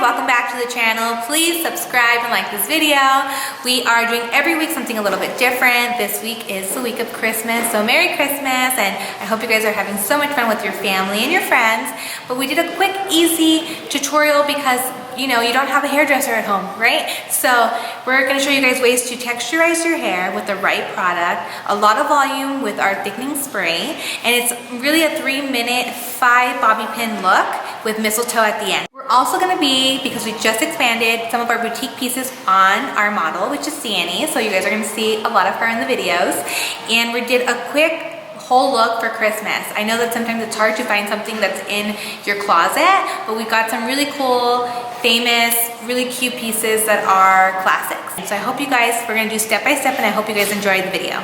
welcome back to the channel. Please subscribe and like this video. We are doing every week something a little bit different. This week is the week of Christmas, so Merry Christmas, and I hope you guys are having so much fun with your family and your friends. But we did a quick, easy tutorial because you know, you don't have a hairdresser at home, right? So we're gonna show you guys ways to texturize your hair with the right product, a lot of volume with our thickening spray, and it's really a 3-minute 5 bobby pin look with mistletoe at the end. We're also gonna be, because we just expanded some of our boutique pieces on our model, which is Sandy, so you guys are gonna see a lot of her in the videos, and we did a quick whole look for Christmas. I know that sometimes it's hard to find something that's in your closet, but we got some really cool, famous, really cute pieces that are classics. So I hope you guys, we're gonna do step by step, and I hope you guys enjoy the video.